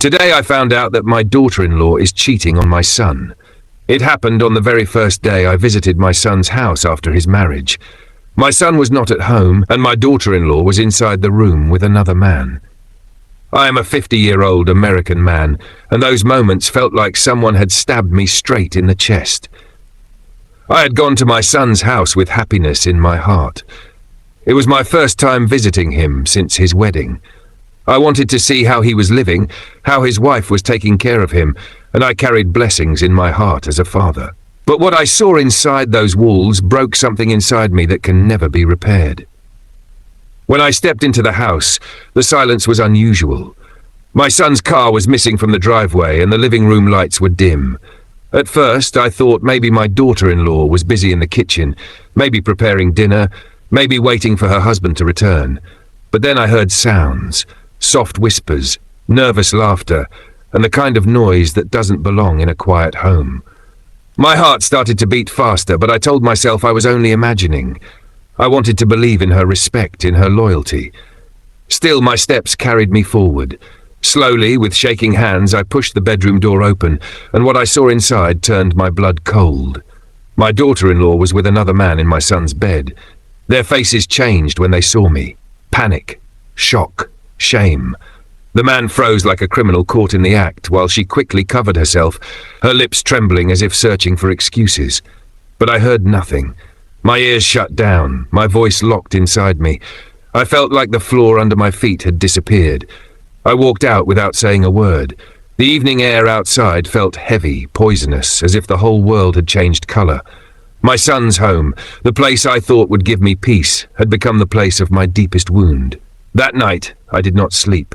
Today I found out that my daughter-in-law is cheating on my son. It happened on the very first day I visited my son's house after his marriage. My son was not at home, and my daughter-in-law was inside the room with another man. I am a 50-year-old American man, and those moments felt like someone had stabbed me straight in the chest. I had gone to my son's house with happiness in my heart. It was my first time visiting him since his wedding. I wanted to see how he was living, how his wife was taking care of him, and I carried blessings in my heart as a father. But what I saw inside those walls broke something inside me that can never be repaired. When I stepped into the house, the silence was unusual. My son's car was missing from the driveway and the living room lights were dim. At first, I thought maybe my daughter-in-law was busy in the kitchen, maybe preparing dinner, maybe waiting for her husband to return. But then I heard sounds. Soft whispers, nervous laughter, and the kind of noise that doesn't belong in a quiet home. My heart started to beat faster, but I told myself I was only imagining. I wanted to believe in her respect, in her loyalty. Still, my steps carried me forward. Slowly, with shaking hands, I pushed the bedroom door open, and what I saw inside turned my blood cold. My daughter-in-law was with another man in my son's bed. Their faces changed when they saw me. Panic, shock, shame. The man froze like a criminal caught in the act, while she quickly covered herself, her lips trembling as if searching for excuses. But I heard nothing. My ears shut down, my voice locked inside me. I felt like the floor under my feet had disappeared. I walked out without saying a word. The evening air outside felt heavy, poisonous, as if the whole world had changed color. My son's home, the place I thought would give me peace, had become the place of my deepest wound. That night, I did not sleep.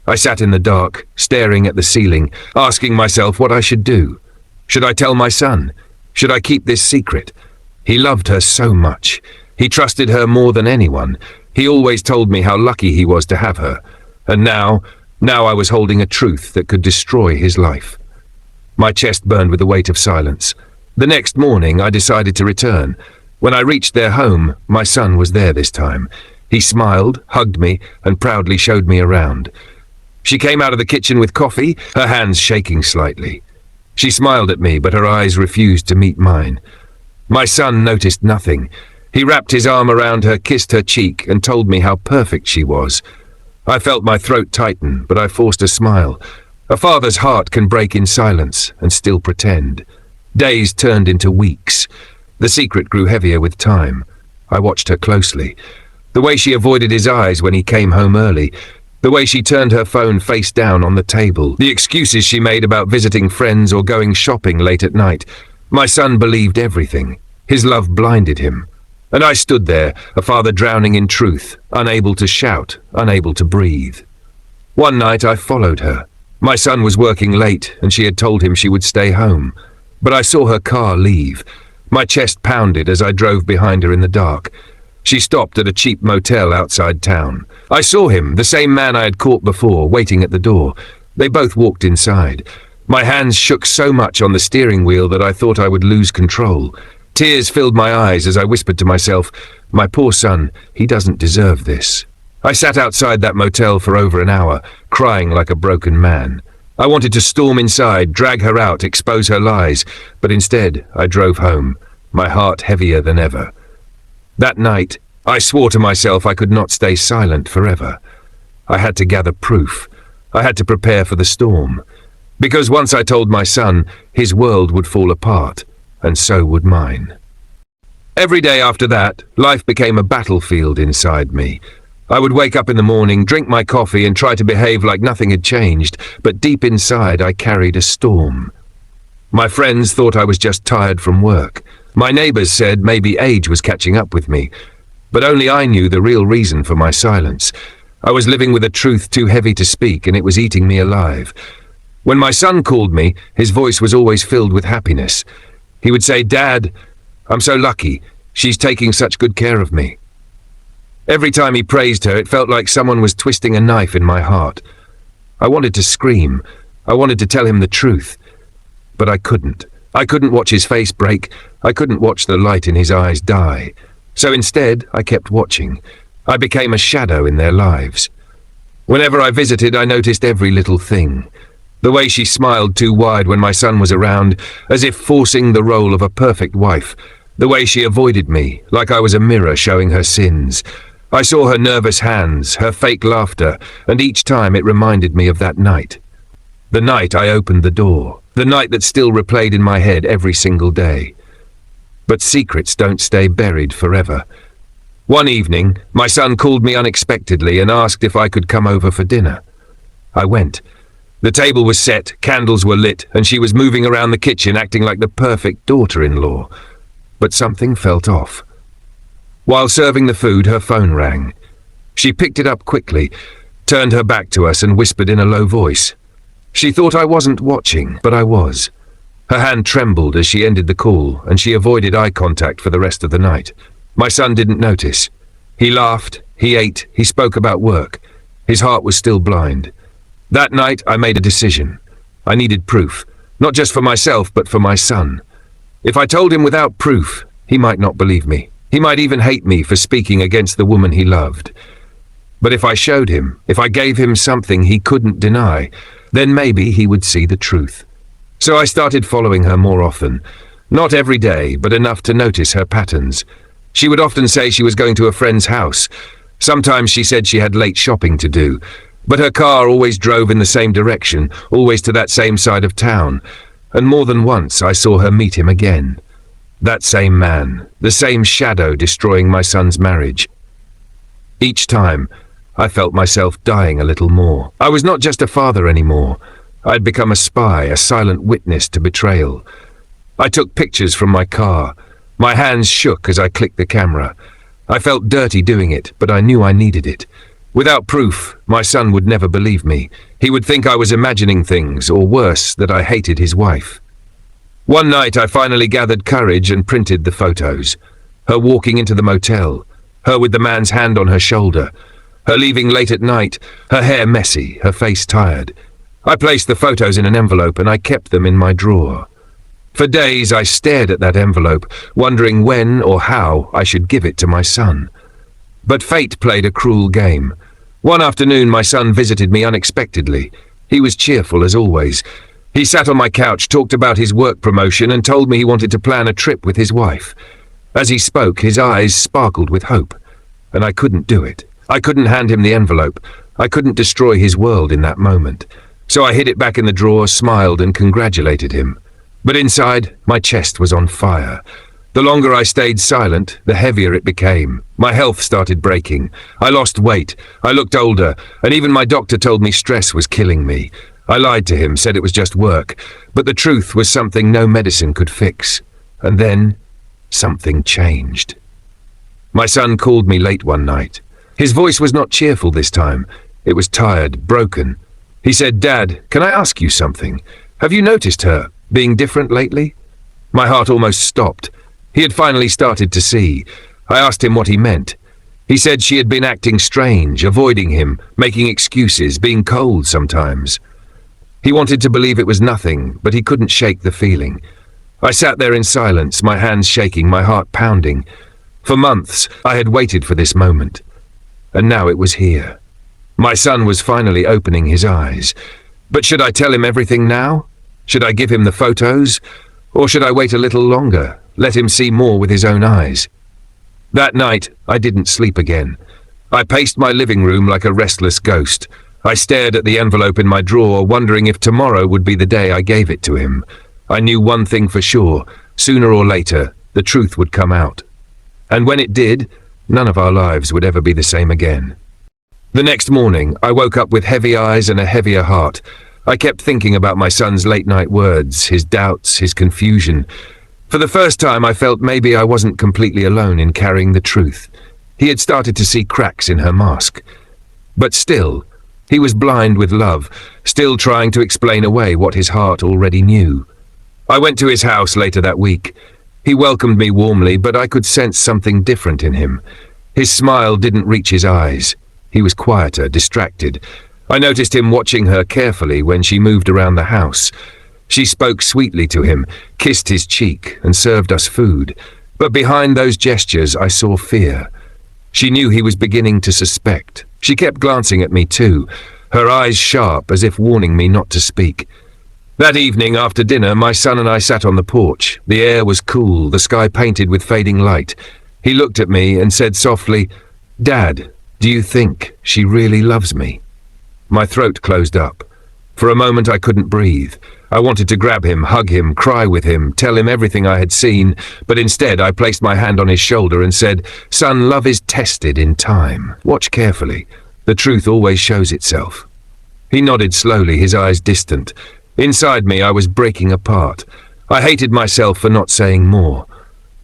I sat in the dark, staring at the ceiling, asking myself what I should do. Should I tell my son? Should I keep this secret? He loved her so much. He trusted her more than anyone. He always told me how lucky he was to have her. And now I was holding a truth that could destroy his life. My chest burned with the weight of silence. The next morning, I decided to return. When I reached their home, my son was there this time. He smiled, hugged me, and proudly showed me around. She came out of the kitchen with coffee, her hands shaking slightly. She smiled at me, but her eyes refused to meet mine. My son noticed nothing. He wrapped his arm around her, kissed her cheek, and told me how perfect she was. I felt my throat tighten, but I forced a smile. A father's heart can break in silence and still pretend. Days turned into weeks. The secret grew heavier with time. I watched her closely. The way she avoided his eyes when he came home early, the way she turned her phone face down on the table, the excuses she made about visiting friends or going shopping late at night. My son believed everything. His love blinded him. And I stood there, a father drowning in truth, unable to shout, unable to breathe. One night I followed her. My son was working late, and she had told him she would stay home. But I saw her car leave. My chest pounded as I drove behind her in the dark. She stopped at a cheap motel outside town. I saw him, the same man I had caught before, waiting at the door. They both walked inside. My hands shook so much on the steering wheel that I thought I would lose control. Tears filled my eyes as I whispered to myself, "My poor son, he doesn't deserve this." I sat outside that motel for over an hour, crying like a broken man. I wanted to storm inside, drag her out, expose her lies, but instead I drove home, my heart heavier than ever. That night, I swore to myself I could not stay silent forever. I had to gather proof. I had to prepare for the storm. Because once I told my son, his world would fall apart, and so would mine. Every day after that, life became a battlefield inside me. I would wake up in the morning, drink my coffee, and try to behave like nothing had changed, but deep inside I carried a storm. My friends thought I was just tired from work. My neighbors said maybe age was catching up with me, but only I knew the real reason for my silence. I was living with a truth too heavy to speak, and it was eating me alive. When my son called me, his voice was always filled with happiness. He would say, "Dad, I'm so lucky. She's taking such good care of me." Every time he praised her, it felt like someone was twisting a knife in my heart. I wanted to scream. I wanted to tell him the truth, but I couldn't. I couldn't watch his face break. I couldn't watch the light in his eyes die. So instead, I kept watching. I became a shadow in their lives. Whenever I visited, I noticed every little thing. The way she smiled too wide when my son was around, as if forcing the role of a perfect wife. The way she avoided me, like I was a mirror showing her sins. I saw her nervous hands, her fake laughter, and each time it reminded me of that night. The night I opened the door. The night that still replayed in my head every single day. But secrets don't stay buried forever. One evening, my son called me unexpectedly and asked if I could come over for dinner. I went. The table was set, candles were lit, and she was moving around the kitchen acting like the perfect daughter-in-law. But something felt off. While serving the food, her phone rang. She picked it up quickly, turned her back to us and whispered in a low voice. She thought I wasn't watching, but I was. Her hand trembled as she ended the call, and she avoided eye contact for the rest of the night. My son didn't notice. He laughed, he ate, he spoke about work. His heart was still blind. That night, I made a decision. I needed proof, not just for myself, but for my son. If I told him without proof, he might not believe me. He might even hate me for speaking against the woman he loved. But if I showed him, if I gave him something he couldn't deny, then maybe he would see the truth. So I started following her more often. Not every day, but enough to notice her patterns. She would often say she was going to a friend's house. Sometimes she said she had late shopping to do. But her car always drove in the same direction, always to that same side of town. And more than once I saw her meet him again. That same man, the same shadow destroying my son's marriage. Each time, I felt myself dying a little more. I was not just a father anymore. I'd become a spy, a silent witness to betrayal. I took pictures from my car. My hands shook as I clicked the camera. I felt dirty doing it, but I knew I needed it. Without proof, my son would never believe me. He would think I was imagining things, or worse, that I hated his wife. One night I finally gathered courage and printed the photos. Her walking into the motel, her with the man's hand on her shoulder, her leaving late at night, her hair messy, her face tired. I placed the photos in an envelope and I kept them in my drawer. For days I stared at that envelope, wondering when or how I should give it to my son. But fate played a cruel game. One afternoon my son visited me unexpectedly. He was cheerful as always. He sat on my couch, talked about his work promotion, and told me he wanted to plan a trip with his wife. As he spoke, his eyes sparkled with hope, and I couldn't do it. I couldn't hand him the envelope. I couldn't destroy his world in that moment. So I hid it back in the drawer, smiled, and congratulated him. But inside, my chest was on fire. The longer I stayed silent, the heavier it became. My health started breaking. I lost weight. I looked older, and even my doctor told me stress was killing me. I lied to him, said it was just work, but the truth was something no medicine could fix. And then, something changed. My son called me late one night. His voice was not cheerful this time. It was tired, broken. He said, "Dad, can I ask you something? Have you noticed her being different lately?" My heart almost stopped. He had finally started to see. I asked him what he meant. He said she had been acting strange, avoiding him, making excuses, being cold sometimes. He wanted to believe it was nothing, but he couldn't shake the feeling. I sat there in silence, my hands shaking, my heart pounding. For months, I had waited for this moment. And now it was here. My son was finally opening his eyes. But should I tell him everything now? Should I give him the photos? Or should I wait a little longer, let him see more with his own eyes? That night, I didn't sleep again. I paced my living room like a restless ghost. I stared at the envelope in my drawer, wondering if tomorrow would be the day I gave it to him. I knew one thing for sure. Sooner or later, the truth would come out. And when it did, none of our lives would ever be the same again. The next morning, I woke up with heavy eyes and a heavier heart. I kept thinking about my son's late-night words, his doubts, his confusion. For the first time, I felt maybe I wasn't completely alone in carrying the truth. He had started to see cracks in her mask. But still, he was blind with love, still trying to explain away what his heart already knew. I went to his house later that week. He welcomed me warmly, but I could sense something different in him. His smile didn't reach his eyes. He was quieter, distracted. I noticed him watching her carefully when she moved around the house. She spoke sweetly to him, kissed his cheek, and served us food. But behind those gestures, I saw fear. She knew he was beginning to suspect. She kept glancing at me too, her eyes sharp as if warning me not to speak. That evening after dinner, my son and I sat on the porch. The air was cool, the sky painted with fading light. He looked at me and said softly, "Dad, do you think she really loves me?" My throat closed up. For a moment I couldn't breathe. I wanted to grab him, hug him, cry with him, tell him everything I had seen, but instead I placed my hand on his shoulder and said, "Son, love is tested in time. Watch carefully. The truth always shows itself." He nodded slowly, his eyes distant. Inside me I was breaking apart. I hated myself for not saying more.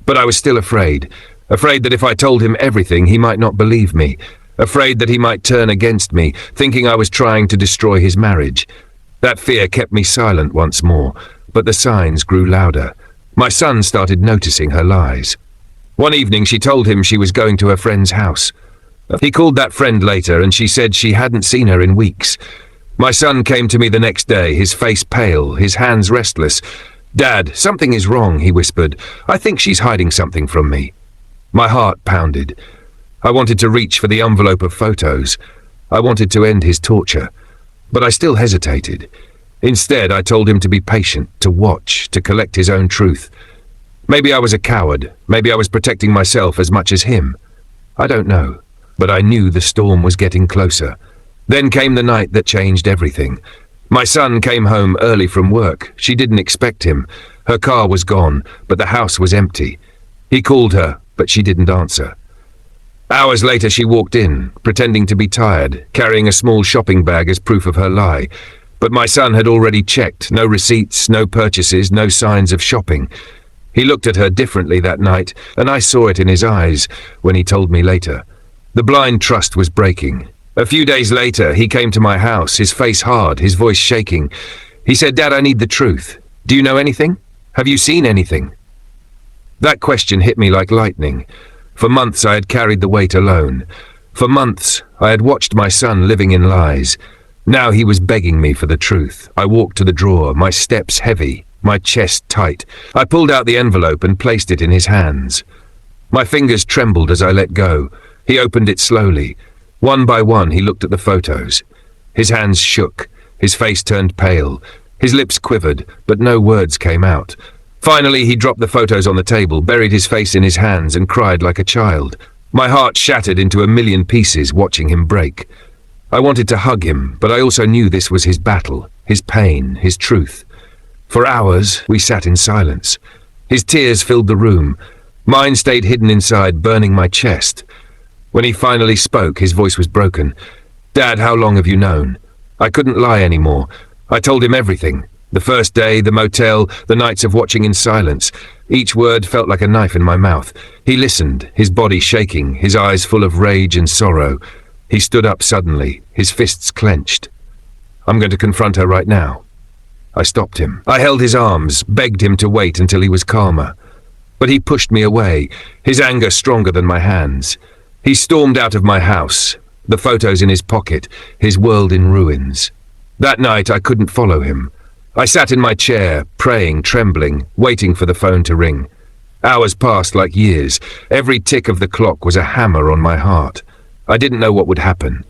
But I was still afraid that if I told him everything he might not believe me, afraid that he might turn against me, thinking I was trying to destroy his marriage. That fear kept me silent once more, but the signs grew louder. My son started noticing her lies. One evening she told him she was going to a friend's house. He called that friend later and she said she hadn't seen her in weeks. My son came to me the next day, his face pale, his hands restless. "Dad, something is wrong," he whispered. "I think she's hiding something from me." My heart pounded. I wanted to reach for the envelope of photos. I wanted to end his torture. But I still hesitated. Instead, I told him to be patient, to watch, to collect his own truth. Maybe I was a coward. Maybe I was protecting myself as much as him. I don't know. But I knew the storm was getting closer. Then came the night that changed everything. My son came home early from work. She didn't expect him. Her car was gone, but the house was empty. He called her, but she didn't answer. Hours later she walked in, pretending to be tired, carrying a small shopping bag as proof of her lie. But my son had already checked. No receipts, no purchases, no signs of shopping. He looked at her differently that night, and I saw it in his eyes when he told me later. The blind trust was breaking. A few days later, he came to my house, his face hard, his voice shaking. He said, "Dad, I need the truth. Do you know anything? Have you seen anything?" That question hit me like lightning. For months I had carried the weight alone. For months I had watched my son living in lies. Now he was begging me for the truth. I walked to the drawer, my steps heavy, my chest tight. I pulled out the envelope and placed it in his hands. My fingers trembled as I let go. He opened it slowly. One by one he looked at the photos. His hands shook. His face turned pale. His lips quivered, but no words came out. Finally, he dropped the photos on the table, buried his face in his hands, and cried like a child. My heart shattered into a million pieces watching him break. I wanted to hug him, but I also knew this was his battle, his pain, his truth. For hours, we sat in silence. His tears filled the room. Mine stayed hidden inside, burning my chest. When he finally spoke, his voice was broken. "Dad, how long have you known?" I couldn't lie anymore. I told him everything. The first day, the motel, the nights of watching in silence. Each word felt like a knife in my mouth. He listened, his body shaking, his eyes full of rage and sorrow. He stood up suddenly, his fists clenched. "I'm going to confront her right now." I stopped him. I held his arms, begged him to wait until he was calmer. But he pushed me away, his anger stronger than my hands. He stormed out of my house, the photos in his pocket, his world in ruins. That night I couldn't follow him. I sat in my chair, praying, trembling, waiting for the phone to ring. Hours passed like years. Every tick of the clock was a hammer on my heart. I didn't know what would happen.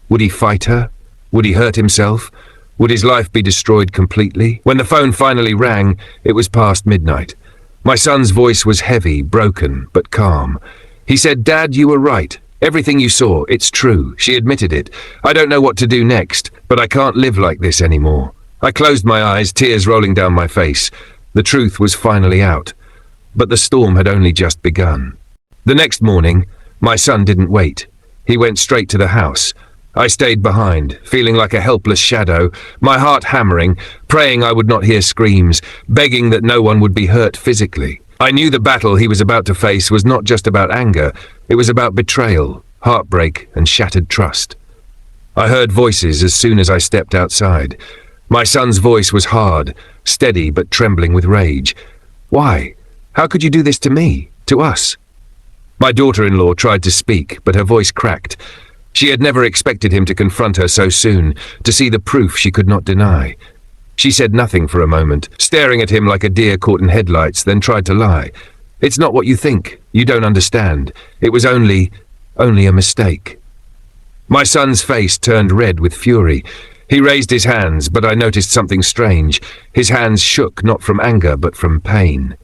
Would he fight her? Would he hurt himself? Would his life be destroyed completely? When the phone finally rang, it was past midnight. My son's voice was heavy, broken, but calm. He said, "Dad, you were right. Everything you saw, it's true." She admitted it. "I don't know what to do next, but I can't live like this anymore." I closed my eyes, tears rolling down my face. The truth was finally out. But the storm had only just begun. The next morning, my son didn't wait. He went straight to the house. I stayed behind, feeling like a helpless shadow, my heart hammering, praying I would not hear screams, begging that no one would be hurt physically. I knew the battle he was about to face was not just about anger, it was about betrayal, heartbreak, and shattered trust. I heard voices as soon as I stepped outside. My son's voice was hard, steady but trembling with rage. "Why? How could you do this to me? To us?" My daughter-in-law tried to speak, but her voice cracked. She had never expected him to confront her so soon, to see the proof she could not deny. She said nothing for a moment, staring at him like a deer caught in headlights, then tried to lie. "It's not what you think. You don't understand. It was only a mistake." My son's face turned red with fury. He raised his hands, but I noticed something strange. His hands shook not from anger, but from pain.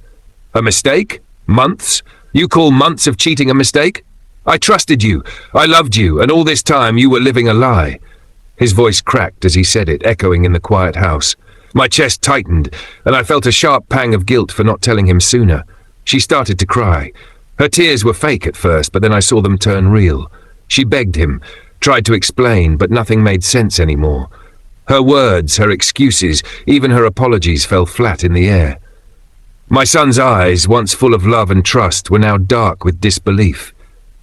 A mistake? Months? You call months of cheating a mistake? I trusted you. I loved you, and all this time you were living a lie. His voice cracked as he said it, echoing in the quiet house. My chest tightened, and I felt a sharp pang of guilt for not telling him sooner. She started to cry. Her tears were fake at first, but then I saw them turn real. She begged him, tried to explain, but nothing made sense anymore. Her words, her excuses, even her apologies fell flat in the air. My son's eyes, once full of love and trust, were now dark with disbelief.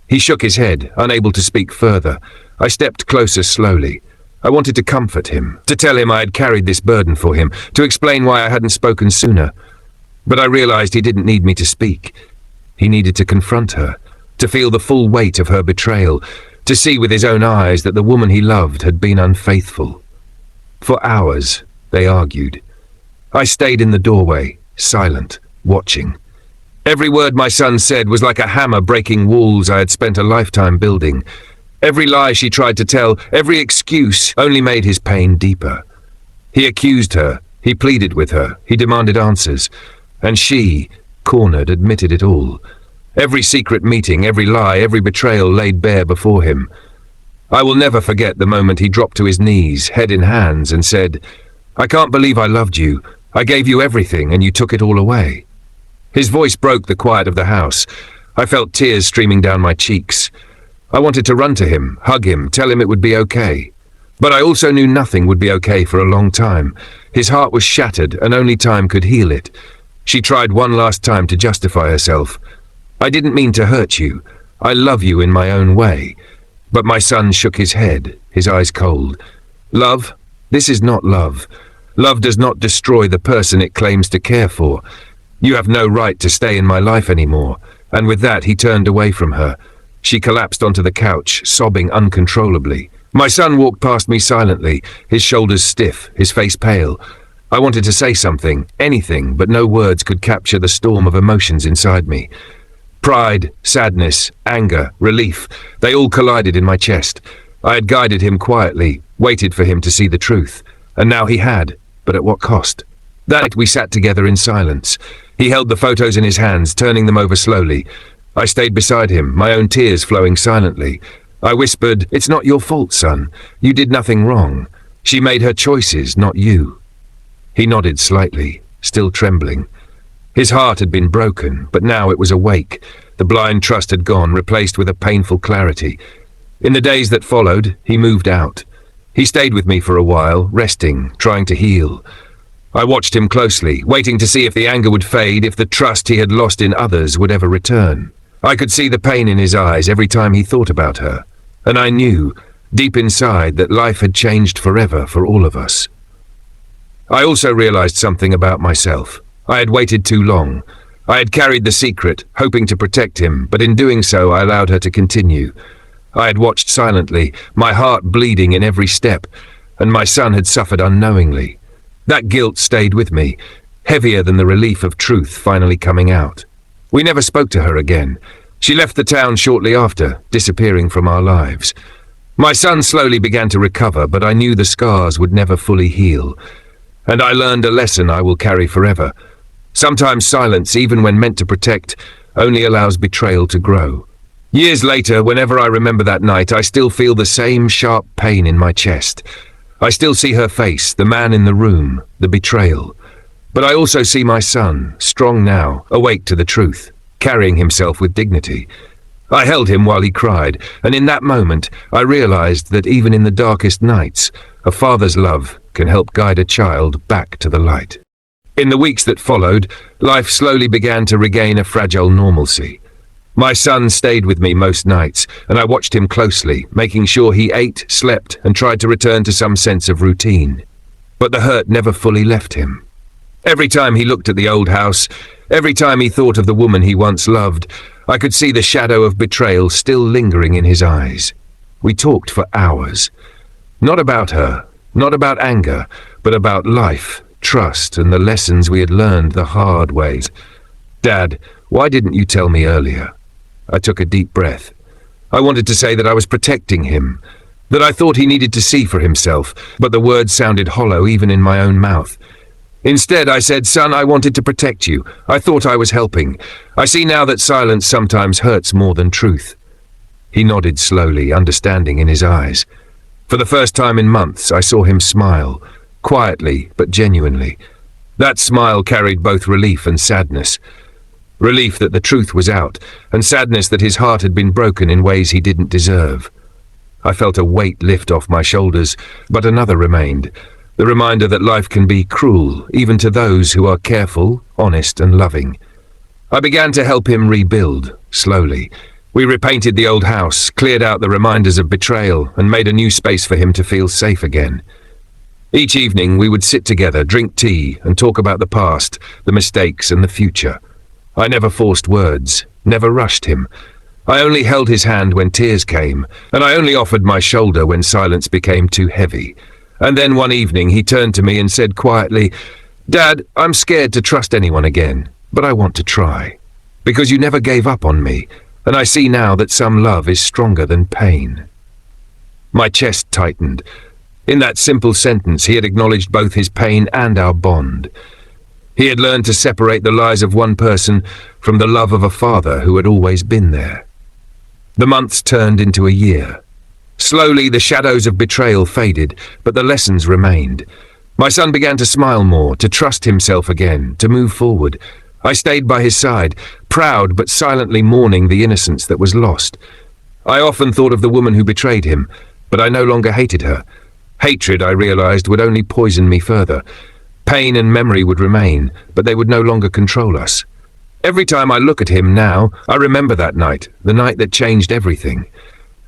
He shook his head, unable to speak further. I stepped closer slowly. I wanted to comfort him, to tell him I had carried this burden for him, to explain why I hadn't spoken sooner. But I realized he didn't need me to speak. He needed to confront her, to feel the full weight of her betrayal, to see with his own eyes that the woman he loved had been unfaithful. For hours, they argued. I stayed in the doorway, silent, watching. Every word my son said was like a hammer breaking walls I had spent a lifetime building. Every lie she tried to tell, every excuse only made his pain deeper. He accused her, he pleaded with her, he demanded answers. And she, cornered, admitted it all. Every secret meeting, every lie, every betrayal laid bare before him. I will never forget the moment he dropped to his knees, head in hands, and said, "I can't believe I loved you. I gave you everything, and you took it all away." His voice broke the quiet of the house. I felt tears streaming down my cheeks. I wanted to run to him, hug him, tell him it would be okay. But I also knew nothing would be okay for a long time. His heart was shattered, and only time could heal it. She tried one last time to justify herself. "I didn't mean to hurt you. I love you in my own way." But my son shook his head, his eyes cold. "Love? This is not love. Love does not destroy the person it claims to care for. You have no right to stay in my life anymore." And with that, he turned away from her. She collapsed onto the couch, sobbing uncontrollably. My son walked past me silently, his shoulders stiff, his face pale. I wanted to say something, anything, but no words could capture the storm of emotions inside me. Pride, sadness, anger, relief, they all collided in my chest. I had guided him quietly, waited for him to see the truth. And now he had, but at what cost? That night we sat together in silence. He held the photos in his hands, turning them over slowly. I stayed beside him, my own tears flowing silently. I whispered, "It's not your fault, son. You did nothing wrong. She made her choices, not you." He nodded slightly, still trembling. His heart had been broken, but now it was awake. The blind trust had gone, replaced with a painful clarity. In the days that followed, he moved out. He stayed with me for a while, resting, trying to heal. I watched him closely, waiting to see if the anger would fade, if the trust he had lost in others would ever return. I could see the pain in his eyes every time he thought about her, and I knew, deep inside, that life had changed forever for all of us. I also realized something about myself. I had waited too long. I had carried the secret, hoping to protect him, but in doing so I allowed her to continue. I had watched silently, my heart bleeding in every step, and my son had suffered unknowingly. That guilt stayed with me, heavier than the relief of truth finally coming out. We never spoke to her again. She left the town shortly after, disappearing from our lives. My son slowly began to recover, but I knew the scars would never fully heal. And I learned a lesson I will carry forever. Sometimes silence, even when meant to protect, only allows betrayal to grow. Years later, whenever I remember that night, I still feel the same sharp pain in my chest. I still see her face, the man in the room, the betrayal. But I also see my son, strong now, awake to the truth, carrying himself with dignity. I held him while he cried, and in that moment, I realized that even in the darkest nights, a father's love can help guide a child back to the light. In the weeks that followed, life slowly began to regain a fragile normalcy. My son stayed with me most nights, and I watched him closely, making sure he ate, slept, and tried to return to some sense of routine. But the hurt never fully left him. Every time he looked at the old house, every time he thought of the woman he once loved, I could see the shadow of betrayal still lingering in his eyes. We talked for hours. Not about her, not about anger, but about life, trust, and the lessons we had learned the hard ways. "Dad, why didn't you tell me earlier?" I took a deep breath. I wanted to say that I was protecting him, that I thought he needed to see for himself, but the words sounded hollow even in my own mouth. Instead, I said, "Son, I wanted to protect you. I thought I was helping. I see now that silence sometimes hurts more than truth." He nodded slowly, understanding in his eyes. For the first time in months, I saw him smile, quietly but genuinely. That smile carried both relief and sadness. Relief that the truth was out, and sadness that his heart had been broken in ways he didn't deserve. I felt a weight lift off my shoulders, but another remained. The reminder that life can be cruel, even to those who are careful, honest, and loving. I began to help him rebuild, slowly. We repainted the old house, cleared out the reminders of betrayal, and made a new space for him to feel safe again. Each evening we would sit together, drink tea, and talk about the past, the mistakes, and the future. I never forced words, never rushed him. I only held his hand when tears came, and I only offered my shoulder when silence became too heavy. And then one evening he turned to me and said quietly, "Dad, I'm scared to trust anyone again, but I want to try. Because you never gave up on me, and I see now that some love is stronger than pain." My chest tightened. In that simple sentence he had acknowledged both his pain and our bond. He had learned to separate the lies of one person from the love of a father who had always been there. The months turned into a year. Slowly, the shadows of betrayal faded, but the lessons remained. My son began to smile more, to trust himself again, to move forward. I stayed by his side, proud but silently mourning the innocence that was lost. I often thought of the woman who betrayed him, but I no longer hated her. Hatred, I realized, would only poison me further. Pain and memory would remain, but they would no longer control us. Every time I look at him now, I remember that night, the night that changed everything.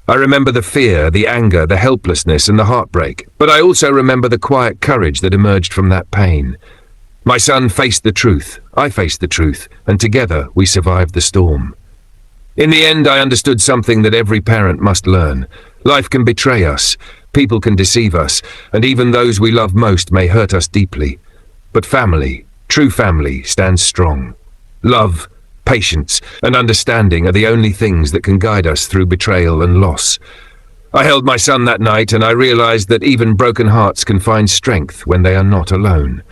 I remember the fear, the anger, the helplessness, and the heartbreak, but I also remember the quiet courage that emerged from that pain. My son faced the truth, I faced the truth, and together we survived the storm. In the end, I understood something that every parent must learn. Life can betray us, people can deceive us, and even those we love most may hurt us deeply. But family, true family, stands strong. Love, patience, and understanding are the only things that can guide us through betrayal and loss. I held my son that night, and I realized that even broken hearts can find strength when they are not alone.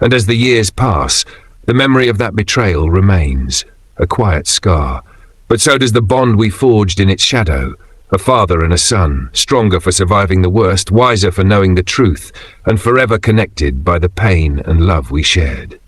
And as the years pass, the memory of that betrayal remains, a quiet scar. But so does the bond we forged in its shadow, a father and a son, stronger for surviving the worst, wiser for knowing the truth, and forever connected by the pain and love we shared.